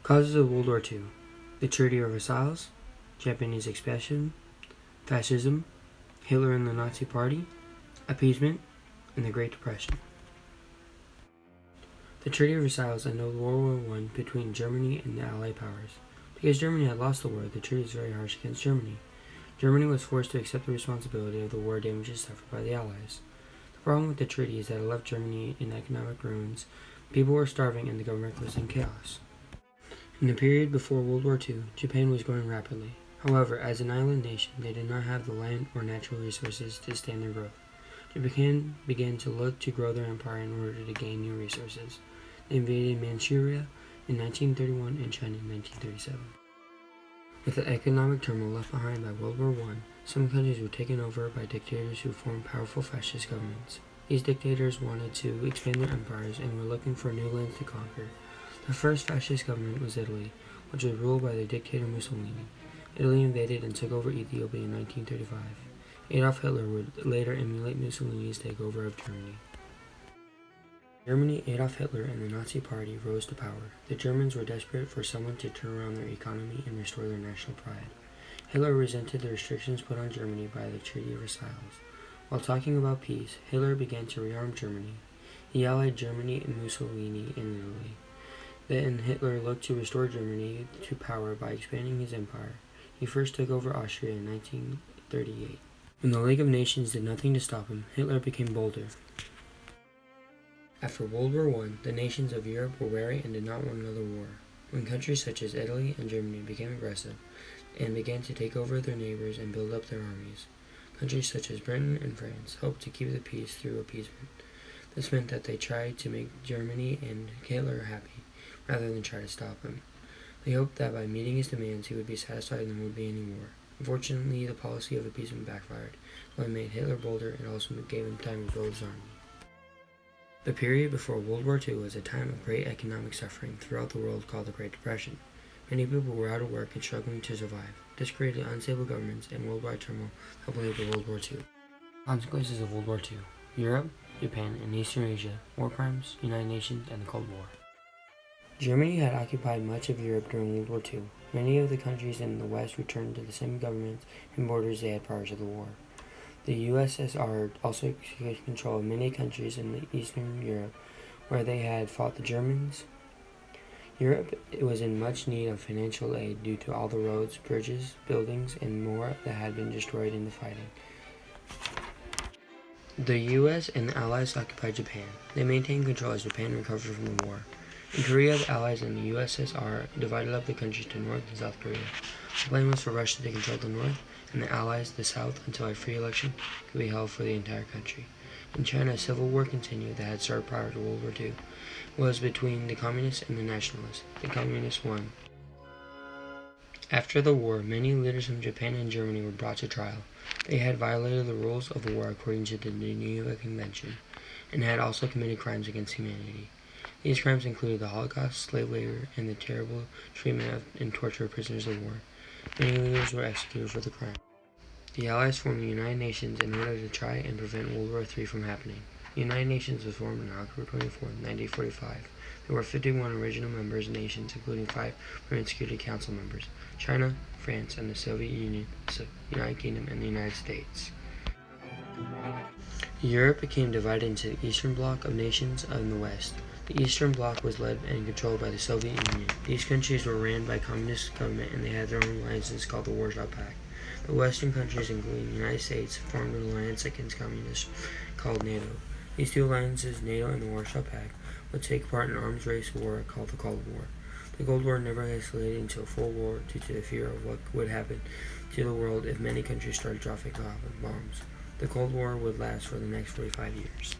Causes of World War II: the Treaty of Versailles, Japanese expansion, fascism, Hitler and the Nazi Party, appeasement, and the Great Depression. The Treaty of Versailles ended World War I between Germany and the Allied powers. Because Germany had lost the war, the treaty was very harsh against Germany. Germany was forced to accept the responsibility of the war damages suffered by the Allies. The problem with the treaty is that it left Germany in economic ruins. People were starving and the government was in chaos. In the period before World War II, Japan was growing rapidly. However, as an island nation, they did not have the land or natural resources to stand their growth. Japan began to look to grow their empire in order to gain new resources. They invaded Manchuria in 1931 and China in 1937. With the economic turmoil left behind by World War I, some countries were taken over by dictators who formed powerful fascist governments. These dictators wanted to expand their empires and were looking for new lands to conquer. The first fascist government was Italy, which was ruled by the dictator Mussolini. Italy invaded and took over Ethiopia in 1935. Adolf Hitler would later emulate Mussolini's takeover of Germany. Germany, Adolf Hitler and the Nazi Party rose to power. The Germans were desperate for someone to turn around their economy and restore their national pride. Hitler resented the restrictions put on Germany by the Treaty of Versailles. While talking about peace, Hitler began to rearm Germany. He allied Germany and Mussolini in Italy. Then Hitler looked to restore Germany to power by expanding his empire. He first took over Austria in 1938. When the League of Nations did nothing to stop him, Hitler became bolder. After World War I, the nations of Europe were wary and did not want another war. When countries such as Italy and Germany became aggressive and began to take over their neighbors and build up their armies, countries such as Britain and France hoped to keep the peace through appeasement. This meant that they tried to make Germany and Hitler happy, rather than try to stop him. They hoped that by meeting his demands he would be satisfied and there would be any war. Unfortunately, the policy of appeasement backfired. While it made Hitler bolder, it also gave him time to build his army. The period before World War II was a time of great economic suffering throughout the world called the Great Depression. Many people were out of work and struggling to survive. This created unstable governments and worldwide turmoil that led to World War II. Consequences of World War II: Europe, Japan, and Eastern Asia, war crimes, United Nations, and the Cold War. Germany had occupied much of Europe during World War II. Many of the countries in the West returned to the same governments and borders they had prior to the war. The USSR also took control of many countries in Eastern Europe where they had fought the Germans. Europe was in much need of financial aid due to all the roads, bridges, buildings, and more that had been destroyed in the fighting. The US and the Allies occupied Japan. They maintained control as Japan recovered from the war. In Korea, the Allies and the USSR divided up the countries to North and South Korea. The plan was for Russia to control the North, and the Allies the South, until a free election could be held for the entire country. In China, a civil war continued that had started prior to World War II. It was between the Communists and the Nationalists. The Communists won. After the war, many leaders from Japan and Germany were brought to trial. They had violated the rules of the war according to the Geneva Convention, and had also committed crimes against humanity. These crimes included the Holocaust, slave labor, and the terrible treatment of and torture of prisoners of war. Many leaders were executed for the crime. The Allies formed the United Nations in order to try and prevent World War III from happening. The United Nations was formed on October 24, 1945. There were 51 original members nations, including 5 permanent Security Council members: China, France, and the Soviet Union, the United Kingdom, and the United States. Europe became divided into the Eastern Bloc of nations and the West. The Eastern Bloc was led and controlled by the Soviet Union. These countries were ran by communist government and they had their own alliances called the Warsaw Pact. The Western countries, including the United States, formed an alliance against communists called NATO. These two alliances, NATO and the Warsaw Pact, would take part in an arms race war called the Cold War. The Cold War never escalated into a full war due to the fear of what would happen to the world if many countries started dropping bombs. The Cold War would last for the next 45 years.